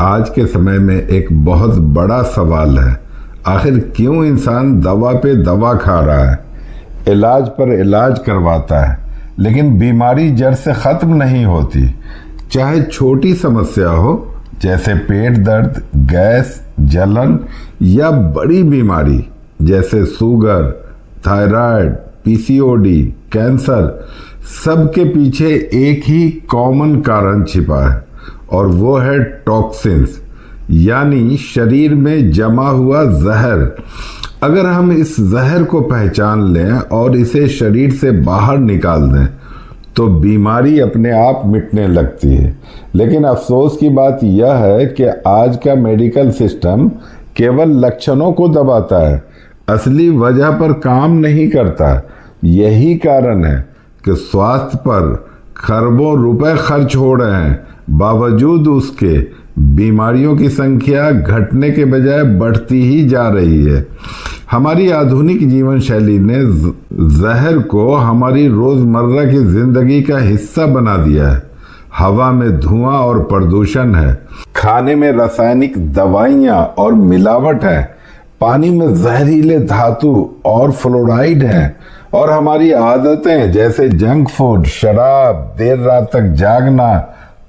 आज के समय में एक बहुत बड़ा सवाल है, आखिर क्यों इंसान दवा पे दवा खा रहा है, इलाज पर इलाज करवाता है, लेकिन बीमारी जड़ से खत्म नहीं होती। चाहे छोटी समस्या हो जैसे पेट दर्द, गैस, जलन, या बड़ी बीमारी जैसे शुगर, थायराइड, पीसीओडी, कैंसर, सबके पीछे एक ही कॉमन कारण छिपा है और वो है टॉक्सिन्स, यानी शरीर में जमा हुआ जहर। अगर हम इस जहर को पहचान लें और इसे शरीर से बाहर निकाल दें तो बीमारी अपने आप मिटने लगती है। लेकिन अफसोस की बात यह है कि आज का मेडिकल सिस्टम केवल लक्षणों को दबाता है, असली वजह पर काम नहीं करता। यही कारण है कि स्वास्थ्य पर खरबों रुपए खर्च हो रहे हैं, बावजूद उसके बीमारियों की संख्या घटने के बजाय बढ़ती ही जा रही है। हमारी आधुनिक जीवन शैली ने जहर को हमारी रोजमर्रा की जिंदगी का हिस्सा बना दिया है। हवा में धुआं और प्रदूषण है, खाने में रासायनिक दवाइयां और मिलावट है, पानी में जहरीले धातु और फ्लोराइड है, और हमारी आदतें जैसे जंक फूड, शराब, देर रात तक जागना,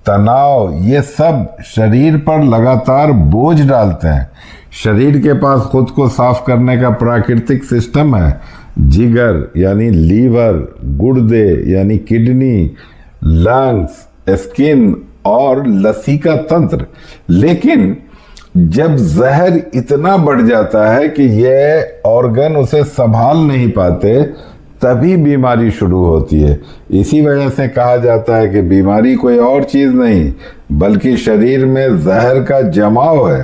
तनाव, ये सब शरीर पर लगातार बोझ डालते हैं। शरीर के पास खुद को साफ करने का प्राकृतिक सिस्टम है, जिगर यानी लीवर, गुर्दे यानी किडनी, लंग्स, स्किन और लसीका तंत्र। लेकिन जब जहर इतना बढ़ जाता है कि ये ऑर्गन उसे संभाल नहीं पाते, तभी बीमारी शुरू होती है। इसी वजह से कहा जाता है कि बीमारी कोई और चीज नहीं बल्कि शरीर में जहर का जमाव है।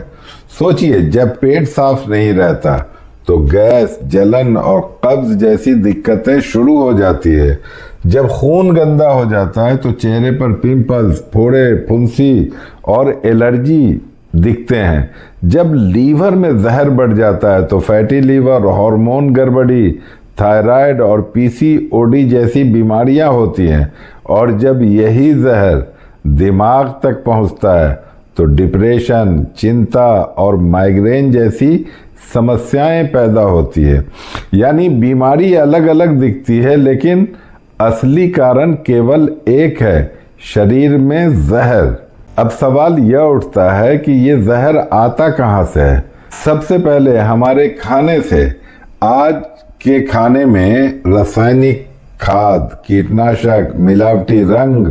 सोचिए, जब पेट साफ नहीं रहता तो गैस, जलन और कब्ज जैसी दिक्कतें शुरू हो जाती है। जब खून गंदा हो जाता है तो चेहरे पर पिंपल्स, फोड़े, फुंसी और एलर्जी दिखते हैं। जब लीवर में जहर बढ़ जाता है तो फैटी लीवर, हार्मोन गड़बड़ी, थायराइड और पीसीओडी जैसी बीमारियां होती हैं। और जब यही जहर दिमाग तक पहुंचता है तो डिप्रेशन, चिंता और माइग्रेन जैसी समस्याएं पैदा होती है। यानी बीमारी अलग अलग दिखती है, लेकिन असली कारण केवल एक है, शरीर में जहर। अब सवाल यह उठता है कि ये जहर आता कहाँ से है? सबसे पहले हमारे खाने से। आज के खाने में रासायनिक खाद, कीटनाशक, मिलावटी रंग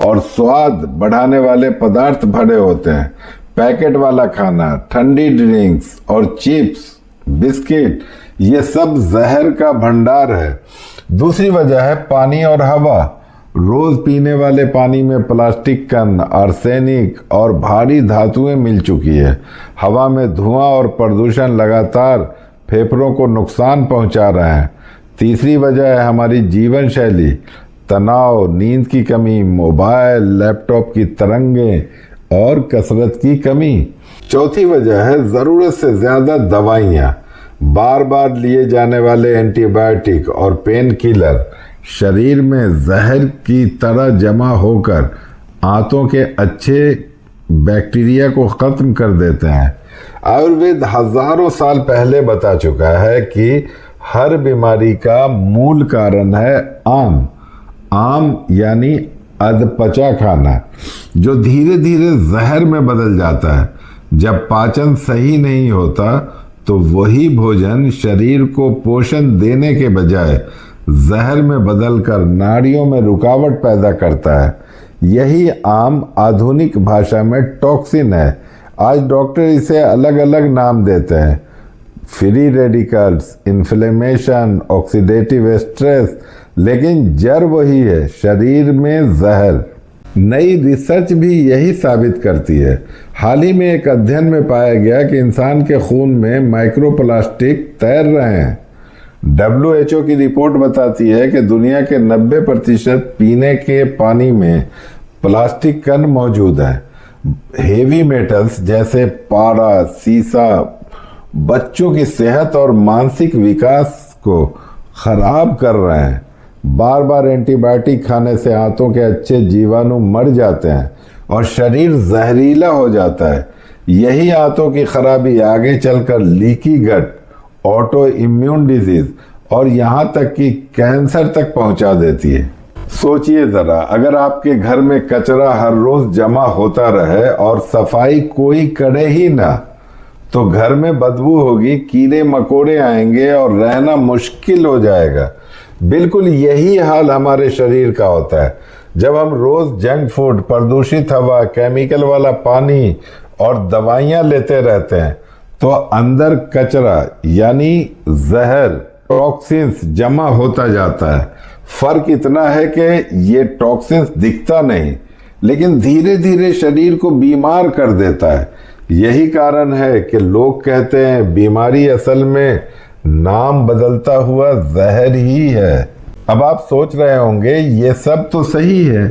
और स्वाद बढ़ाने वाले पदार्थ भरे होते हैं। पैकेट वाला खाना, ठंडी ड्रिंक्स और चिप्स, बिस्किट, ये सब जहर का भंडार है। दूसरी वजह है पानी और हवा। रोज पीने वाले पानी में प्लास्टिक कण, आर्सेनिक और भारी धातुएं मिल चुकी है। हवा में धुआं और प्रदूषण लगातार फेफड़ों को नुकसान पहुंचा रहे हैं। तीसरी वजह है हमारी जीवन शैली, तनाव, नींद की कमी, मोबाइल, लैपटॉप की तरंगें और कसरत की कमी। चौथी वजह है जरूरत से ज्यादा दवाइयाँ, बार बार लिए जाने वाले एंटीबायोटिक और पेन किलर शरीर में जहर की तरह जमा होकर आंतों के अच्छे बैक्टीरिया को खत्म कर देते हैं। आयुर्वेद हजारों साल पहले बता चुका है कि हर बीमारी का मूल कारण है आम। आम यानी अधपचा खाना, जो धीरे धीरे जहर में बदल जाता है। जब पाचन सही नहीं होता तो वही भोजन शरीर को पोषण देने के बजाय जहर में बदलकर नाड़ियों में रुकावट पैदा करता है। यही आम आधुनिक भाषा में टॉक्सिन है। आज डॉक्टर इसे अलग अलग नाम देते हैं, free radicals, inflammation, oxidative stress, लेकिन जड़ वही है, शरीर में जहर। नई रिसर्च भी यही साबित करती है। हाल ही में एक अध्ययन में पाया गया कि इंसान के खून में माइक्रोप्लास्टिक तैर रहे हैं। WHO की रिपोर्ट बताती है कि दुनिया के 90% पीने के पानी में प्लास्टिक कण मौजूद हैं। हेवी मेटल्स जैसे पारा, सीसा बच्चों की सेहत और मानसिक विकास को खराब कर रहे हैं। बार बार एंटीबायोटिक खाने से आंतों के अच्छे जीवाणु मर जाते हैं और शरीर जहरीला हो जाता है। यही आंतों की खराबी आगे चलकर leaky gut, auto immune disease और यहाँ तक कि कैंसर तक पहुंचा देती है। सोचिए जरा, अगर आपके घर में कचरा हर रोज जमा होता रहे और सफाई कोई करे ही ना, तो घर में बदबू होगी, कीड़े मकोड़े आएंगे और रहना मुश्किल हो जाएगा। बिल्कुल यही हाल हमारे शरीर का होता है। जब हम रोज जंक फूड, प्रदूषित हवा, केमिकल वाला पानी और दवाइयां लेते रहते हैं, तो अंदर कचरा यानी जहर, टॉक्सिन्स जमा होता जाता है। फर्क इतना है कि ये टॉक्सिन्स दिखता नहीं, लेकिन धीरे धीरे शरीर को बीमार कर देता है। यही कारण है कि लोग कहते हैं बीमारी असल में नाम बदलता हुआ जहर ही है। अब आप सोच रहे होंगे ये सब तो सही है,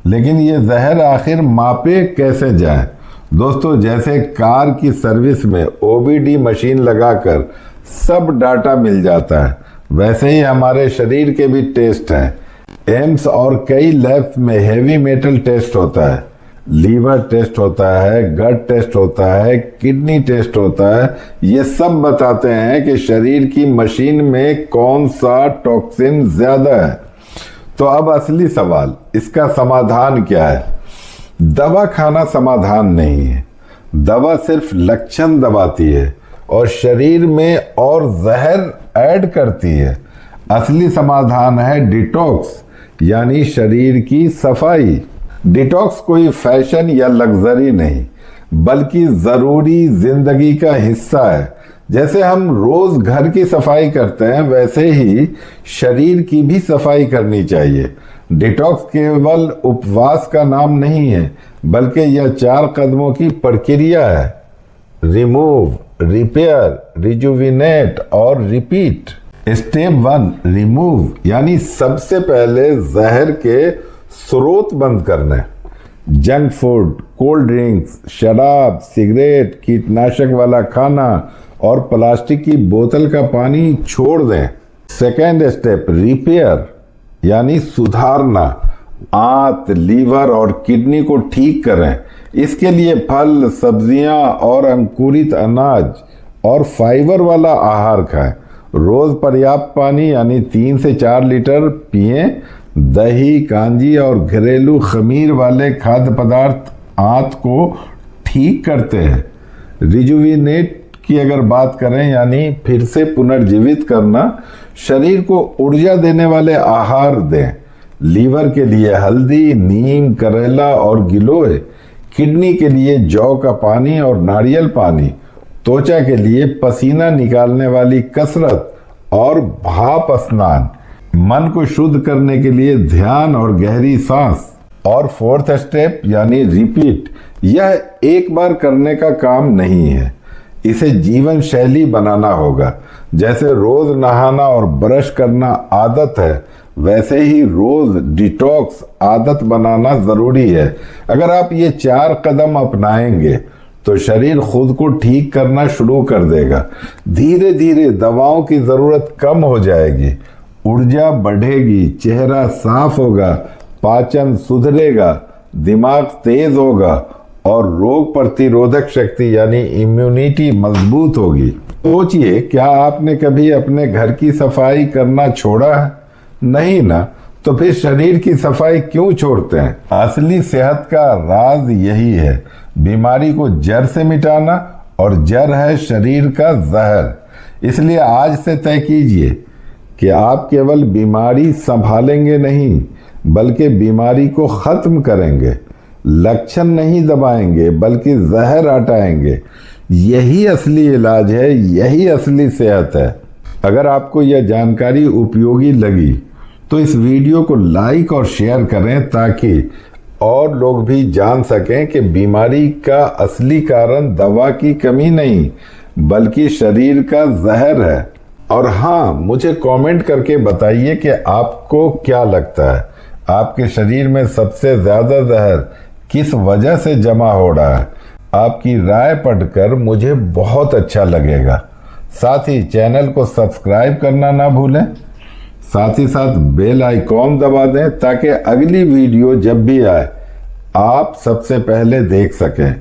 लेकिन ये जहर आखिर मापे कैसे जाए? दोस्तों, जैसे कार की सर्विस में ओबीडी मशीन लगाकर सब डाटा मिल जाता है, वैसे ही हमारे शरीर के भी टेस्ट हैं। एम्स और कई लैब्स में हेवी मेटल टेस्ट होता है, लीवर टेस्ट होता है, गट टेस्ट होता है, किडनी टेस्ट होता है। ये सब बताते हैं कि शरीर की मशीन में कौन सा टॉक्सिन ज्यादा है। तो अब असली सवाल, इसका समाधान क्या है? दवा खाना समाधान नहीं है। दवा सिर्फ लक्षण दबाती है और शरीर में और जहर ऐड करती है। असली समाधान है डिटॉक्स, यानी शरीर की सफाई। डिटॉक्स कोई फैशन या लग्जरी नहीं, बल्कि जरूरी जिंदगी का हिस्सा है। जैसे हम रोज घर की सफाई करते हैं, वैसे ही शरीर की भी सफाई करनी चाहिए। डिटॉक्स केवल उपवास का नाम नहीं है, बल्कि यह 4 कदमों की प्रक्रिया है। रिमूव, रिपेयर, रिजुविनेट और रिपीट। स्टेप 1, रिमूव, यानी सबसे पहले जहर के स्रोत बंद करने। जंक फूड, कोल्ड ड्रिंक्स, शराब, सिगरेट, कीटनाशक वाला खाना और प्लास्टिक की बोतल का पानी छोड़ दें। सेकेंड स्टेप, रिपेयर, यानी सुधारना। आंत, लीवर और किडनी को ठीक करें। इसके लिए फल, सब्जियां और अंकुरित अनाज और फाइबर वाला आहार खाएं। रोज पर्याप्त पानी यानी 3 से 4 लीटर पिएं। दही, कांजी और घरेलू खमीर वाले खाद्य पदार्थ आंत को ठीक करते हैं। रिजुविनेट की अगर बात करें, यानी फिर से पुनर्जीवित करना, शरीर को ऊर्जा देने वाले आहार दें। लीवर के लिए हल्दी, नीम, करेला और गिलोय। किडनी के लिए जौ का पानी और नारियल पानी। त्वचा के लिए पसीना निकालने वाली कसरत और भाप स्नान। मन को शुद्ध करने के लिए ध्यान और गहरी सांस। और फोर्थ स्टेप यानी रिपीट, यह एक बार करने का काम नहीं है, इसे जीवन शैली बनाना होगा। जैसे रोज नहाना और ब्रश करना आदत है, वैसे ही रोज डिटॉक्स आदत बनाना जरूरी है। अगर आप ये 4 कदम अपनाएंगे तो शरीर खुद को ठीक करना शुरू कर देगा। धीरे धीरे दवाओं की जरूरत कम हो जाएगी, ऊर्जा बढ़ेगी, चेहरा साफ होगा, पाचन सुधरेगा, दिमाग तेज होगा और रोग प्रतिरोधक शक्ति यानी इम्यूनिटी मजबूत होगी। सोचिए, क्या आपने कभी अपने घर की सफाई करना छोड़ा है? नहीं ना, तो फिर शरीर की सफाई क्यों छोड़ते हैं? असली सेहत का राज यही है, बीमारी को जड़ से मिटाना, और जड़ है शरीर का जहर। इसलिए आज से तय कीजिए कि आप केवल बीमारी संभालेंगे नहीं, बल्कि बीमारी को खत्म करेंगे। लक्षण नहीं दबाएंगे, बल्कि जहर हटाएंगे। यही असली इलाज है, यही असली सेहत है। अगर आपको यह जानकारी उपयोगी लगी तो इस वीडियो को लाइक और शेयर करें, ताकि और लोग भी जान सकें कि बीमारी का असली कारण दवा की कमी नहीं, बल्कि शरीर का जहर है। और हाँ, मुझे कमेंट करके बताइए कि आपको क्या लगता है, आपके शरीर में सबसे ज्यादा जहर किस वजह से जमा हो रहा है? आपकी राय पढ़कर मुझे बहुत अच्छा लगेगा। साथ ही चैनल को सब्सक्राइब करना ना भूलें। साथ ही साथ बेल आइकॉन दबा दें, ताकि अगली वीडियो जब भी आए आप सबसे पहले देख सकें।